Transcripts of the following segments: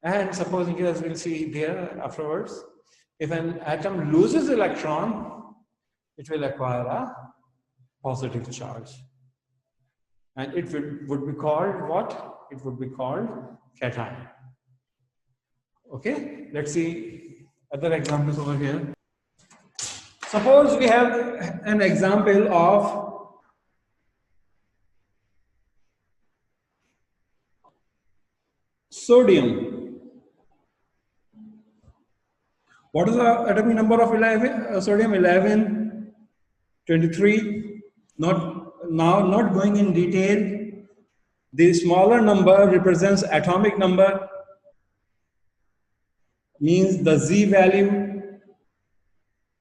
And supposing, as we'll see there afterwards, if an atom loses electron, it will acquire a positive charge. And it would be called what? It would be called cation. Okay, let's see other examples over here. Suppose we have an example of sodium. What is the atomic number of 11? Sodium 11, 23. Not going in detail. The smaller number represents atomic number, means the Z value,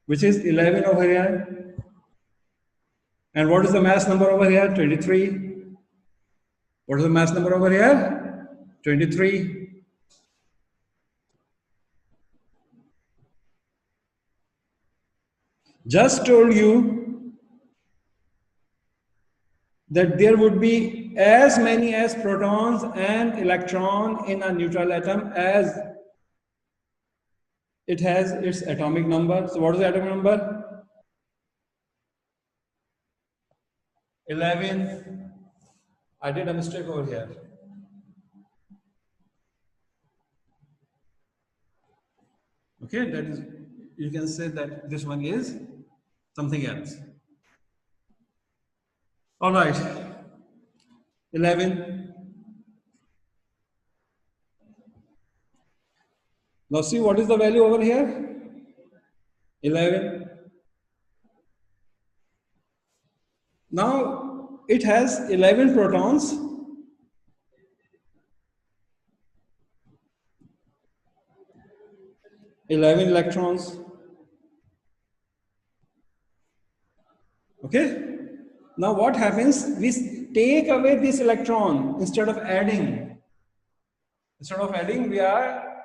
which is 11 over here. And what is the mass number over here? 23. What is the mass number over here? 23. Just told you that there would be as many as protons and electrons in a neutral atom as it has its atomic number. So what is the atomic number? 11. I did a mistake over here. Okay, that is, you can say that this one is something else. All right, 11. Now see what is the value over here? 11. Now it has 11 protons. Eleven electrons. Okay. Now what happens? We take away this electron instead of adding. Instead of adding, we are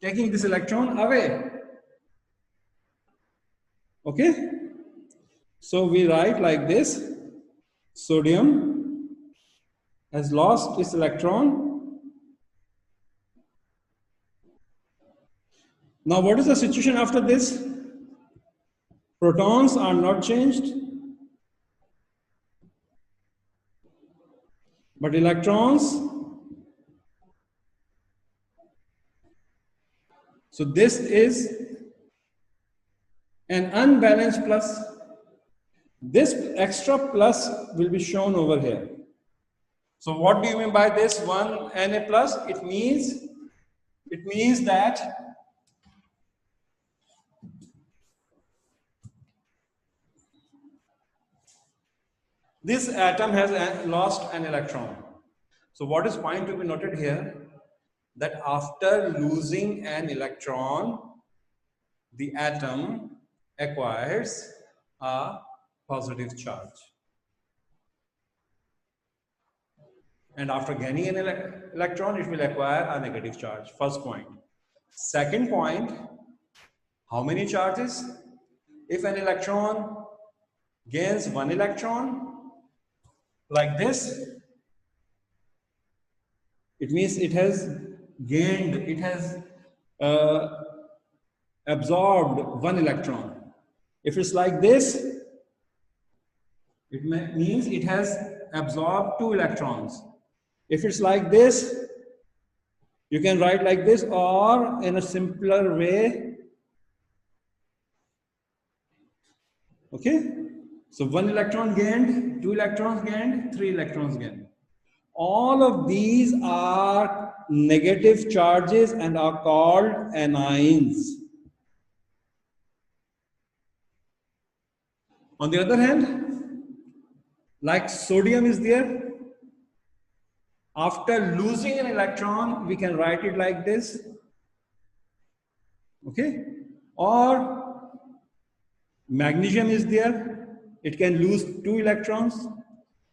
taking this electron away. Okay. So we write like this: sodium has lost its electron. Now what is the situation after this? Protons are not changed, but electrons. So this is an unbalanced plus. This extra plus will be shown over here. So what do you mean by this 1 Na plus? It means that this atom has lost an electron. So what is point to be noted here? That after losing an electron, the atom acquires a positive charge. And after gaining an electron, it will acquire a negative charge. First point. Second point, how many charges? If an electron gains 1 electron, like this, it means it has gained, it has absorbed 1 electron. If it's like this, it means it has absorbed 2 electrons. If it's like this, you can write like this, or in a simpler way. Okay? So 1 electron gained, 2 electrons gained, 3 electrons gained. All of these are negative charges and are called anions. On the other hand, like sodium is there, after losing an electron, we can write it like this. Okay? Or magnesium is there. It can lose 2 electrons,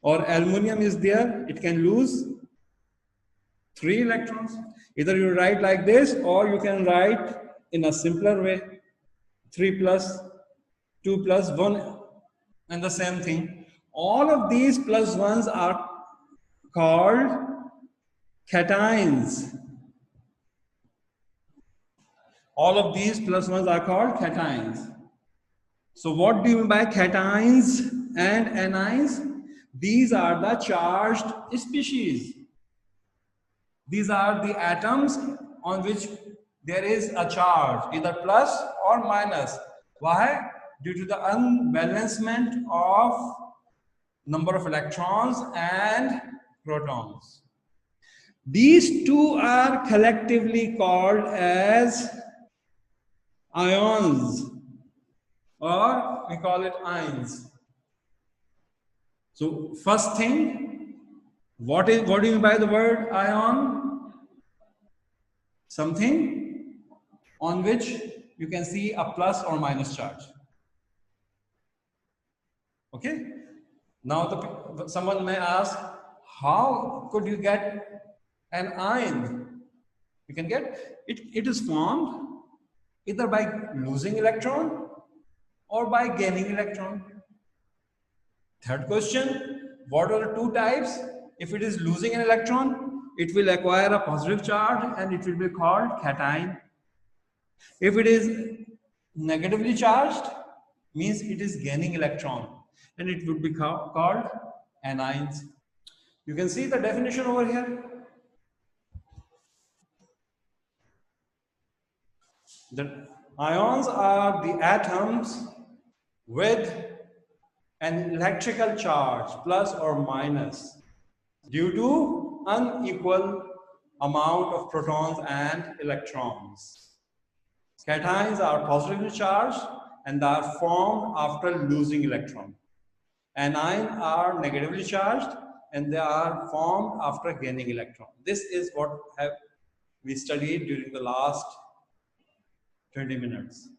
or aluminum is there, it can lose 3 electrons. Either you write like this, or you can write in a simpler way, 3 plus, 2 plus, 1, and the same thing. All of these plus 1s are called cations. All of these plus ones are called cations. So what do you mean by cations and anions? These are the charged species. These are the atoms on which there is a charge, either plus or minus. Why? Due to the unbalancement of number of electrons and protons. These two are collectively called as ions, or we call it ions. So first thing, what do you mean by the word ion? Something on which you can see a plus or minus charge. Okay. Now someone may ask, how could you get an ion? You can get it. It is formed either by losing electron or by gaining electron. Third question, what are the two types? If it is losing an electron, it will acquire a positive charge and it will be called cation. If it is negatively charged, means it is gaining electron and it would be called anions. You can see the definition over here. The ions are the atoms with an electrical charge, plus or minus, due to unequal amount of protons and electrons. Cations are positively charged and they are formed after losing electron. Anions are negatively charged and they are formed after gaining electron. This is what we studied during the last 20 minutes.